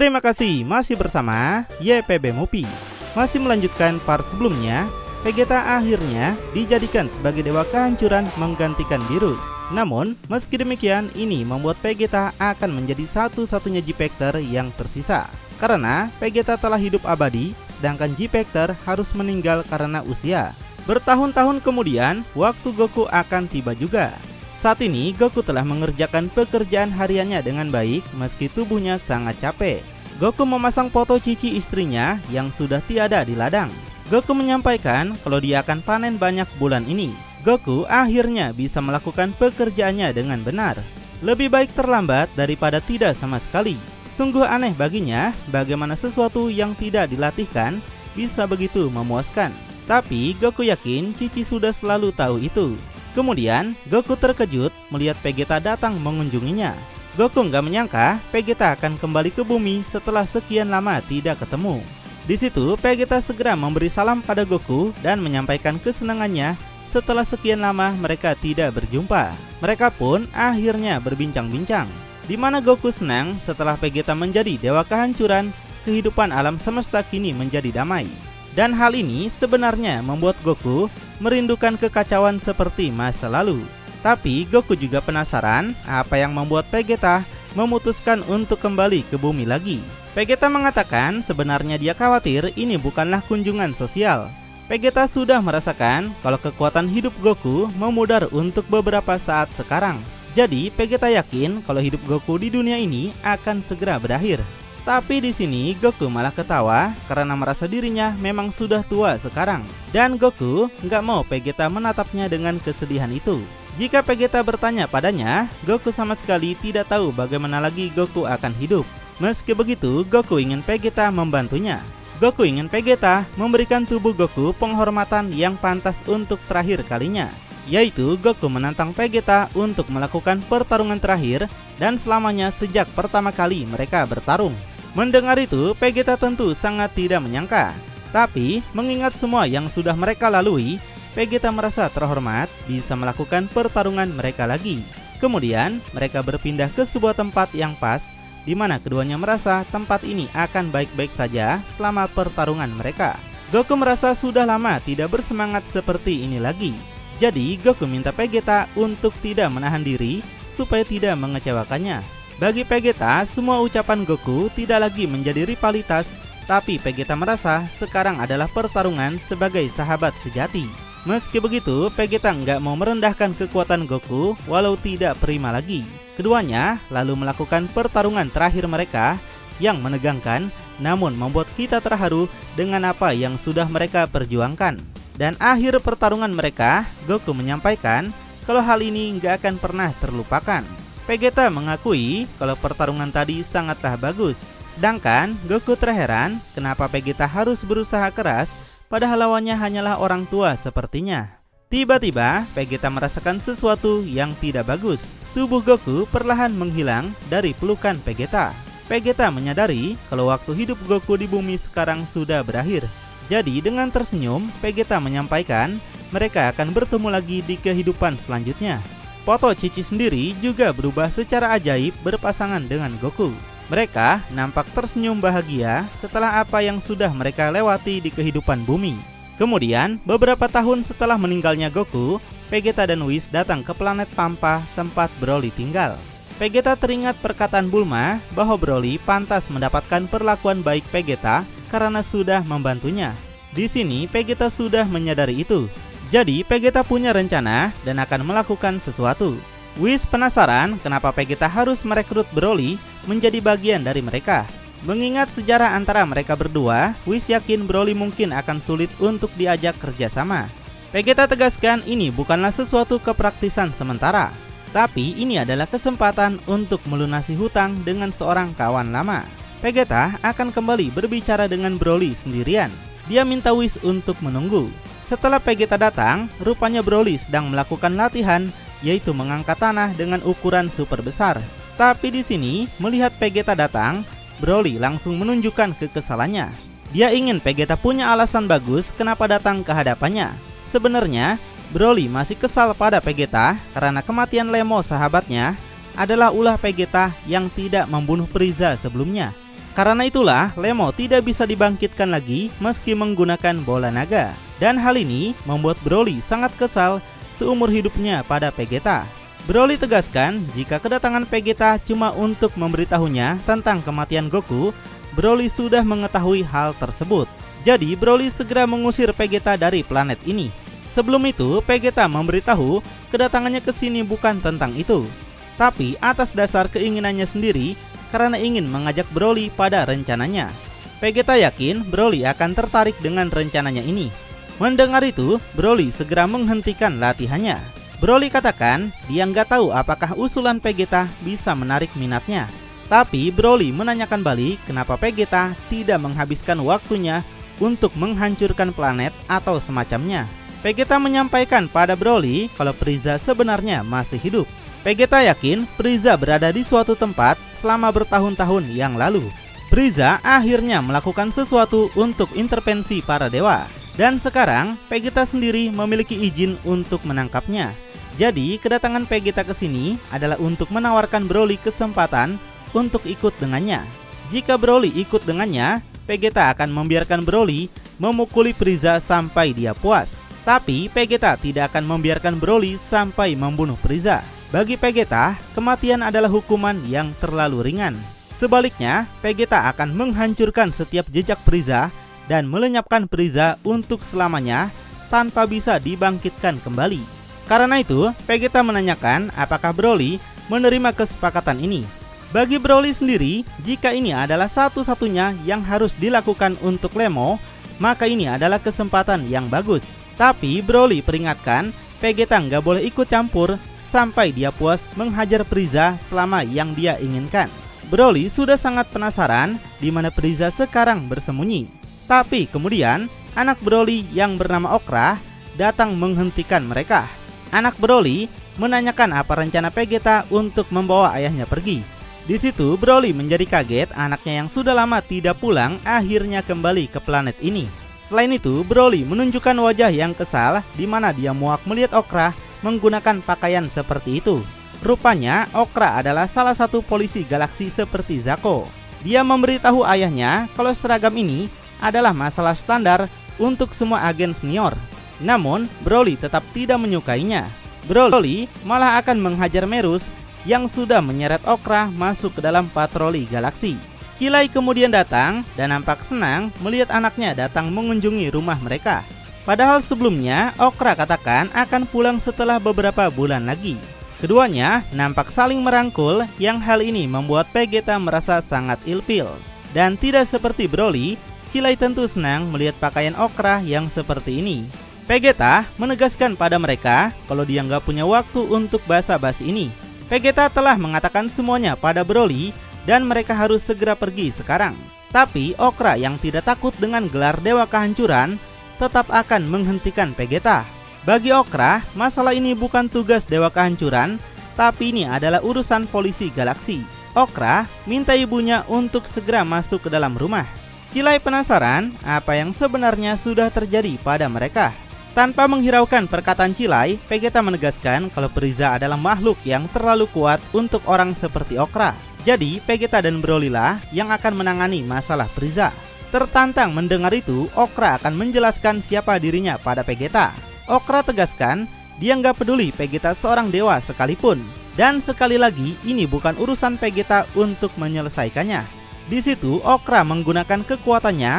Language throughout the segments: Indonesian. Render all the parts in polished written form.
Terima kasih masih bersama YPB Movie. Masih melanjutkan part sebelumnya, Vegeta akhirnya dijadikan sebagai dewa kehancuran menggantikan Beerus. Namun, meski demikian, ini membuat Vegeta akan menjadi satu-satunya G-Factor yang tersisa. Karena Vegeta telah hidup abadi, sedangkan G-Factor harus meninggal karena usia. Bertahun-tahun kemudian, waktu Goku akan tiba juga. Saat ini Goku telah mengerjakan pekerjaan hariannya dengan baik meski tubuhnya sangat capek. Goku memasang foto Cici istrinya yang sudah tiada di ladang. Goku menyampaikan kalau dia akan panen banyak bulan ini. Goku akhirnya bisa melakukan pekerjaannya dengan benar. Lebih baik terlambat daripada tidak sama sekali. Sungguh aneh baginya bagaimana sesuatu yang tidak dilatihkan bisa begitu memuaskan. Tapi Goku yakin Cici sudah selalu tahu itu. Kemudian Goku terkejut melihat Vegeta datang mengunjunginya. Goku nggak menyangka Vegeta akan kembali ke bumi setelah sekian lama tidak ketemu. Di situ Vegeta segera memberi salam pada Goku dan menyampaikan kesenangannya setelah sekian lama mereka tidak berjumpa. Mereka pun akhirnya berbincang-bincang, di mana Goku senang setelah Vegeta menjadi dewa kehancuran, kehidupan alam semesta kini menjadi damai. Dan hal ini sebenarnya membuat Goku merindukan kekacauan seperti masa lalu. Tapi Goku juga penasaran apa yang membuat Vegeta memutuskan untuk kembali ke bumi lagi. Vegeta mengatakan sebenarnya dia khawatir ini bukanlah kunjungan sosial. Vegeta sudah merasakan kalau kekuatan hidup Goku memudar untuk beberapa saat sekarang. Jadi Vegeta yakin kalau hidup Goku di dunia ini akan segera berakhir. Tapi di sini Goku malah ketawa karena merasa dirinya memang sudah tua sekarang. Dan Goku nggak mau Vegeta menatapnya dengan kesedihan itu. Jika Vegeta bertanya padanya, Goku sama sekali tidak tahu bagaimana lagi Goku akan hidup. Meski begitu, Goku ingin Vegeta membantunya. Goku ingin Vegeta memberikan tubuh Goku penghormatan yang pantas untuk terakhir kalinya, yaitu Goku menantang Vegeta untuk melakukan pertarungan terakhir dan selamanya sejak pertama kali mereka bertarung. Mendengar itu, Vegeta tentu sangat tidak menyangka. Tapi, mengingat semua yang sudah mereka lalui, Vegeta merasa terhormat bisa melakukan pertarungan mereka lagi. Kemudian, mereka berpindah ke sebuah tempat yang pas, di mana keduanya merasa tempat ini akan baik-baik saja selama pertarungan mereka. Goku merasa sudah lama tidak bersemangat seperti ini lagi. Jadi, Goku minta Vegeta untuk tidak menahan diri supaya tidak mengecewakannya. Bagi Vegeta, semua ucapan Goku tidak lagi menjadi rivalitas, tapi Vegeta merasa sekarang adalah pertarungan sebagai sahabat sejati. Meski begitu, Vegeta nggak mau merendahkan kekuatan Goku walau tidak prima lagi. Keduanya lalu melakukan pertarungan terakhir mereka yang menegangkan, namun membuat kita terharu dengan apa yang sudah mereka perjuangkan. Dan akhir pertarungan mereka, Goku menyampaikan kalau hal ini nggak akan pernah terlupakan. Vegeta mengakui kalau pertarungan tadi sangatlah bagus. Sedangkan Goku terheran kenapa Vegeta harus berusaha keras padahal lawannya hanyalah orang tua sepertinya. Tiba-tiba Vegeta merasakan sesuatu yang tidak bagus. Tubuh Goku perlahan menghilang dari pelukan Vegeta. Vegeta menyadari kalau waktu hidup Goku di bumi sekarang sudah berakhir. Jadi dengan tersenyum, Vegeta menyampaikan mereka akan bertemu lagi di kehidupan selanjutnya. Foto Cici sendiri juga berubah secara ajaib berpasangan dengan Goku. Mereka nampak tersenyum bahagia setelah apa yang sudah mereka lewati di kehidupan bumi. Kemudian, beberapa tahun setelah meninggalnya Goku, Vegeta dan Whis datang ke planet Pampa tempat Broly tinggal. Vegeta teringat perkataan Bulma bahwa Broly pantas mendapatkan perlakuan baik Vegeta karena sudah membantunya. Di sini Vegeta sudah menyadari itu. Jadi Vegeta punya rencana dan akan melakukan sesuatu. Whis penasaran kenapa Vegeta harus merekrut Broly menjadi bagian dari mereka. Mengingat sejarah antara mereka berdua, Whis yakin Broly mungkin akan sulit untuk diajak kerjasama. Vegeta tegaskan ini bukanlah sesuatu kepraktisan sementara, tapi ini adalah kesempatan untuk melunasi hutang dengan seorang kawan lama. Vegeta akan kembali berbicara dengan Broly sendirian. Dia minta Whis untuk menunggu. Setelah Vegeta datang, rupanya Broly sedang melakukan latihan, yaitu mengangkat tanah dengan ukuran super besar. Tapi di sini, melihat Vegeta datang, Broly langsung menunjukkan kekesalannya. Dia ingin Vegeta punya alasan bagus kenapa datang ke hadapannya. Sebenarnya, Broly masih kesal pada Vegeta karena kematian Lemo sahabatnya adalah ulah Vegeta yang tidak membunuh Frieza sebelumnya. Karena itulah Lemo tidak bisa dibangkitkan lagi meski menggunakan bola naga. Dan hal ini membuat Broly sangat kesal seumur hidupnya pada Vegeta. Broly tegaskan jika kedatangan Vegeta cuma untuk memberitahunya tentang kematian Goku, Broly sudah mengetahui hal tersebut. Jadi Broly segera mengusir Vegeta dari planet ini. Sebelum itu Vegeta memberitahu kedatangannya ke sini bukan tentang itu, tapi atas dasar keinginannya sendiri karena ingin mengajak Broly pada rencananya. Vegeta yakin Broly akan tertarik dengan rencananya ini. Mendengar itu, Broly segera menghentikan latihannya. Broly katakan dia nggak tahu apakah usulan Vegeta bisa menarik minatnya. Tapi Broly menanyakan balik kenapa Vegeta tidak menghabiskan waktunya untuk menghancurkan planet atau semacamnya. Vegeta menyampaikan pada Broly kalau Frieza sebenarnya masih hidup. Vegeta yakin Frieza berada di suatu tempat selama bertahun-tahun yang lalu. Frieza akhirnya melakukan sesuatu untuk intervensi para dewa. Dan sekarang Vegeta sendiri memiliki izin untuk menangkapnya. Jadi kedatangan Vegeta ke sini adalah untuk menawarkan Broly kesempatan untuk ikut dengannya. Jika Broly ikut dengannya, Vegeta akan membiarkan Broly memukuli Frieza sampai dia puas. Tapi Vegeta tidak akan membiarkan Broly sampai membunuh Frieza. Bagi Vegeta, kematian adalah hukuman yang terlalu ringan. Sebaliknya, Vegeta akan menghancurkan setiap jejak Frieza dan melenyapkan Frieza untuk selamanya tanpa bisa dibangkitkan kembali. Karena itu, Vegeta menanyakan apakah Broly menerima kesepakatan ini. Bagi Broly sendiri, jika ini adalah satu-satunya yang harus dilakukan untuk Lemo, maka ini adalah kesempatan yang bagus. Tapi Broly peringatkan Vegeta nggak boleh ikut campur sampai dia puas menghajar Frieza selama yang dia inginkan. Broly sudah sangat penasaran di mana Frieza sekarang bersembunyi. Tapi kemudian anak Broly yang bernama Okra datang menghentikan mereka. Anak Broly menanyakan apa rencana Vegeta untuk membawa ayahnya pergi. Di situ Broly menjadi kaget anaknya yang sudah lama tidak pulang akhirnya kembali ke planet ini. Selain itu, Broly menunjukkan wajah yang kesal di mana dia muak melihat Okra menggunakan pakaian seperti itu. Rupanya Okra adalah salah satu polisi galaksi seperti Zako. Dia memberitahu ayahnya kalau seragam ini adalah masalah standar untuk semua agen senior. Namun, Broly tetap tidak menyukainya. Broly malah akan menghajar Merus yang sudah menyeret Okra masuk ke dalam patroli galaksi. Cilai kemudian datang dan nampak senang melihat anaknya datang mengunjungi rumah mereka. Padahal sebelumnya Okra katakan akan pulang setelah beberapa bulan lagi. Keduanya nampak saling merangkul yang hal ini membuat Vegeta merasa sangat ilfil. Dan tidak seperti Broly, Cilai tentu senang melihat pakaian Okra yang seperti ini. Vegeta menegaskan pada mereka kalau dia nggak punya waktu untuk basa-basi ini. Vegeta telah mengatakan semuanya pada Broly dan mereka harus segera pergi sekarang. Tapi Okra yang tidak takut dengan gelar Dewa Kehancuran tetap akan menghentikan Vegeta. Bagi Okra, masalah ini bukan tugas Dewa Kehancuran, tapi ini adalah urusan polisi galaksi. Okra minta ibunya untuk segera masuk ke dalam rumah. Cilai penasaran apa yang sebenarnya sudah terjadi pada mereka. Tanpa menghiraukan perkataan Cilai, Vegeta menegaskan kalau Frieza adalah makhluk yang terlalu kuat untuk orang seperti Okra. Jadi Vegeta dan Broly lah yang akan menangani masalah Frieza. Tertantang mendengar itu, Okra akan menjelaskan siapa dirinya pada Vegeta. Okra tegaskan dia nggak peduli Vegeta seorang dewa sekalipun. Dan sekali lagi ini bukan urusan Vegeta untuk menyelesaikannya. Di situ Okra menggunakan kekuatannya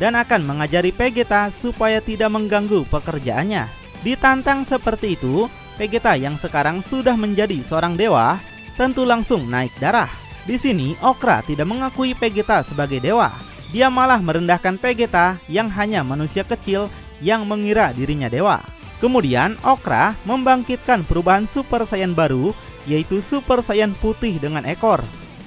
dan akan mengajari Vegeta supaya tidak mengganggu pekerjaannya. Ditantang seperti itu, Vegeta yang sekarang sudah menjadi seorang dewa tentu langsung naik darah. Di sini Okra tidak mengakui Vegeta sebagai dewa. Dia malah merendahkan Vegeta yang hanya manusia kecil yang mengira dirinya dewa. Kemudian Okra membangkitkan perubahan Super Saiyan baru, yaitu Super Saiyan putih dengan ekor.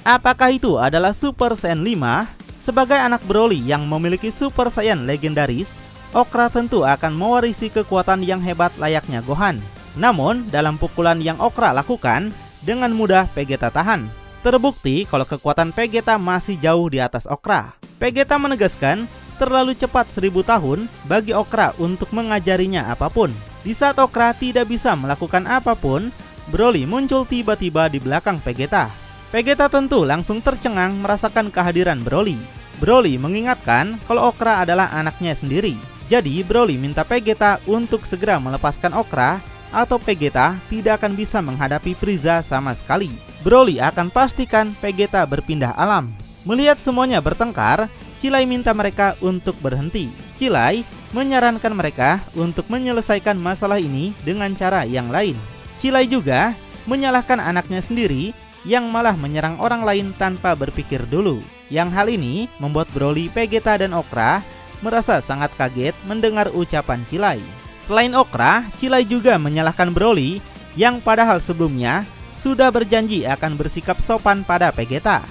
Apakah itu adalah Super Saiyan 5? Sebagai anak Broly yang memiliki Super Saiyan legendaris, Okra tentu akan mewarisi kekuatan yang hebat layaknya Gohan. Namun dalam pukulan yang Okra lakukan, dengan mudah Vegeta tahan. Terbukti kalau kekuatan Vegeta masih jauh di atas Okra. Vegeta menegaskan terlalu cepat 1000 tahun bagi Okra untuk mengajarinya apapun. Di saat Okra tidak bisa melakukan apapun, Broly muncul tiba-tiba di belakang Vegeta. Vegeta tentu langsung tercengang merasakan kehadiran Broly. Broly mengingatkan kalau Okra adalah anaknya sendiri. Jadi Broly minta Vegeta untuk segera melepaskan Okra atau Vegeta tidak akan bisa menghadapi Frieza sama sekali. Broly akan pastikan Vegeta berpindah alam. Melihat semuanya bertengkar, Cilai minta mereka untuk berhenti. Cilai menyarankan mereka untuk menyelesaikan masalah ini dengan cara yang lain. Cilai juga menyalahkan anaknya sendiri yang malah menyerang orang lain tanpa berpikir dulu. Yang hal ini membuat Broly, Vegeta, dan Okra merasa sangat kaget mendengar ucapan Cilai. Selain Okra, Cilai juga menyalahkan Broly yang padahal sebelumnya sudah berjanji akan bersikap sopan pada Vegeta.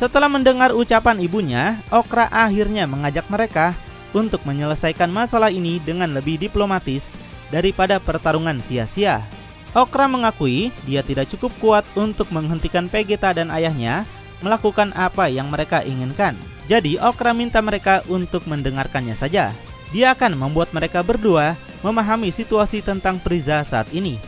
Setelah mendengar ucapan ibunya, Okra akhirnya mengajak mereka untuk menyelesaikan masalah ini dengan lebih diplomatis daripada pertarungan sia-sia. Okra mengakui dia tidak cukup kuat untuk menghentikan Vegeta dan ayahnya melakukan apa yang mereka inginkan. Jadi Okra minta mereka untuk mendengarkannya saja. Dia akan membuat mereka berdua memahami situasi tentang Frieza saat ini.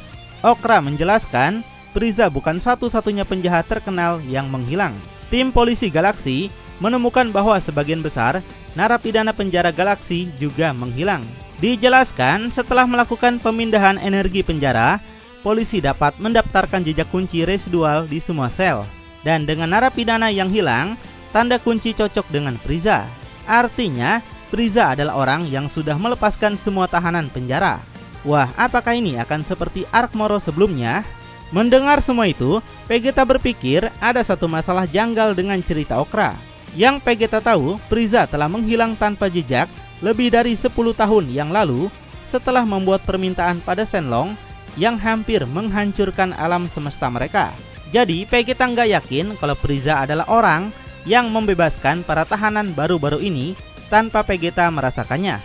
Okra menjelaskan Frieza bukan satu-satunya penjahat terkenal yang menghilang. Tim polisi galaksi menemukan bahwa sebagian besar narapidana penjara galaksi juga menghilang. Dijelaskan setelah melakukan pemindahan energi penjara, polisi dapat mendaftarkan jejak kunci residual di semua sel. Dan dengan narapidana yang hilang, tanda kunci cocok dengan Frieza. Artinya, Frieza adalah orang yang sudah melepaskan semua tahanan penjara. Wah, apakah ini akan seperti arc Moro sebelumnya? Mendengar semua itu, Vegeta berpikir ada satu masalah janggal dengan cerita Okra. Yang Vegeta tahu, Frieza telah menghilang tanpa jejak lebih dari 10 tahun yang lalu setelah membuat permintaan pada Shenlong yang hampir menghancurkan alam semesta mereka. Jadi Vegeta nggak yakin kalau Frieza adalah orang yang membebaskan para tahanan baru-baru ini tanpa Vegeta merasakannya.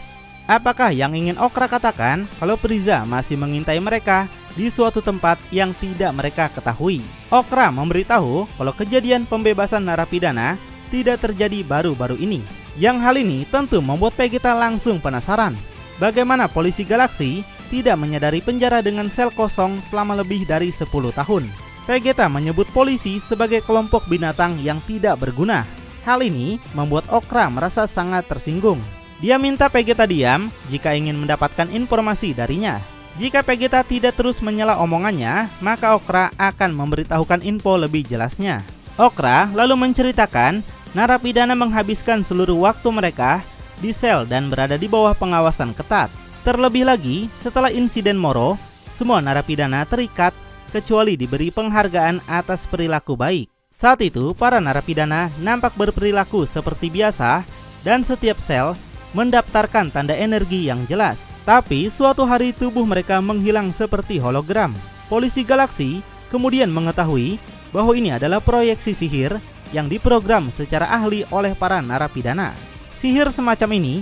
Apakah yang ingin Okra katakan kalau Frieza masih mengintai mereka di suatu tempat yang tidak mereka ketahui? Okra memberitahu kalau kejadian pembebasan narapidana tidak terjadi baru-baru ini. Yang hal ini tentu membuat Vegeta langsung penasaran. Bagaimana polisi galaksi tidak menyadari penjara dengan sel kosong selama lebih dari 10 tahun. Vegeta menyebut polisi sebagai kelompok binatang yang tidak berguna. Hal ini membuat Okra merasa sangat tersinggung. Dia minta Vegeta diam jika ingin mendapatkan informasi darinya. Jika Vegeta tidak terus menyela omongannya, maka Okra akan memberitahukan info lebih jelasnya. Okra lalu menceritakan narapidana menghabiskan seluruh waktu mereka di sel dan berada di bawah pengawasan ketat. Terlebih lagi, setelah insiden Moro, semua narapidana terikat kecuali diberi penghargaan atas perilaku baik. Saat itu, para narapidana nampak berperilaku seperti biasa dan setiap sel mendaftarkan tanda energi yang jelas. Tapi suatu hari tubuh mereka menghilang seperti hologram. Polisi galaksi kemudian mengetahui bahwa ini adalah proyeksi sihir yang diprogram secara ahli oleh para narapidana. Sihir semacam ini,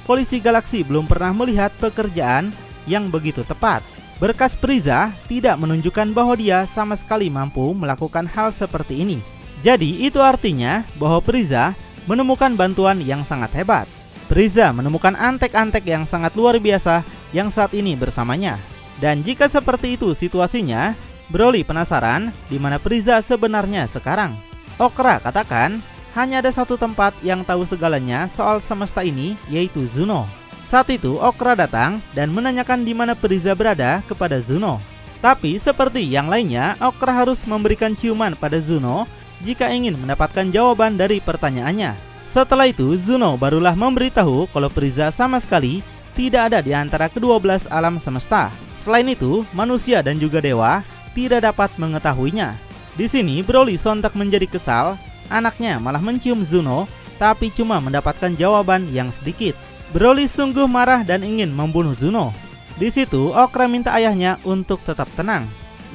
polisi galaksi belum pernah melihat pekerjaan yang begitu tepat. Berkas Frieza tidak menunjukkan bahwa dia sama sekali mampu melakukan hal seperti ini. Jadi itu artinya bahwa Frieza menemukan bantuan yang sangat hebat. Frieza menemukan antek-antek yang sangat luar biasa yang saat ini bersamanya. Dan jika seperti itu situasinya, Broly penasaran di mana Frieza sebenarnya sekarang. Okra katakan hanya ada satu tempat yang tahu segalanya soal semesta ini, yaitu Zuno. Saat itu Okra datang dan menanyakan di mana Frieza berada kepada Zuno. Tapi seperti yang lainnya, Okra harus memberikan ciuman pada Zuno jika ingin mendapatkan jawaban dari pertanyaannya. Setelah itu, Zuno barulah memberitahu kalau Frieza sama sekali tidak ada di antara ke-12 alam semesta. Selain itu, manusia dan juga dewa tidak dapat mengetahuinya. Di sini, Broly sontak menjadi kesal. Anaknya malah mencium Zuno, tapi cuma mendapatkan jawaban yang sedikit. Broly sungguh marah dan ingin membunuh Zuno. Di situ, Okra minta ayahnya untuk tetap tenang.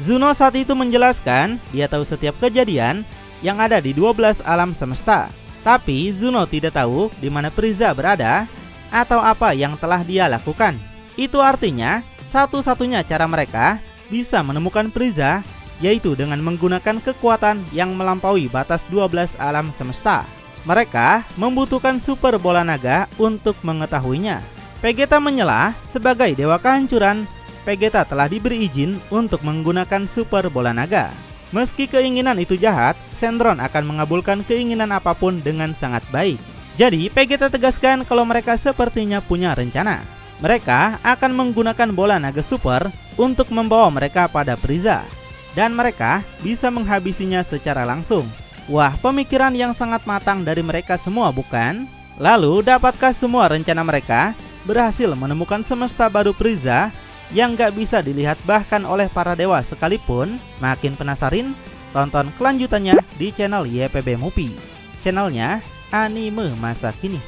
Zuno saat itu menjelaskan dia tahu setiap kejadian yang ada di 12 alam semesta. Tapi Zuno tidak tahu di mana Frieza berada atau apa yang telah dia lakukan. Itu artinya satu-satunya cara mereka bisa menemukan Frieza yaitu dengan menggunakan kekuatan yang melampaui batas 12 alam semesta. Mereka membutuhkan super bola naga untuk mengetahuinya. Vegeta menyela sebagai dewa kehancuran. Vegeta telah diberi izin untuk menggunakan super bola naga. Meski keinginan itu jahat, Shenron akan mengabulkan keinginan apapun dengan sangat baik. Jadi Vegeta tegaskan kalau mereka sepertinya punya rencana. Mereka akan menggunakan bola naga super untuk membawa mereka pada Frieza, dan mereka bisa menghabisinya secara langsung. Wah, pemikiran yang sangat matang dari mereka semua, bukan? Lalu, dapatkah semua rencana mereka berhasil menemukan semesta baru Frieza yang gak bisa dilihat bahkan oleh para dewa sekalipun? Makin penasaran? Tonton kelanjutannya di channel YPB Movie, channelnya anime masa kini.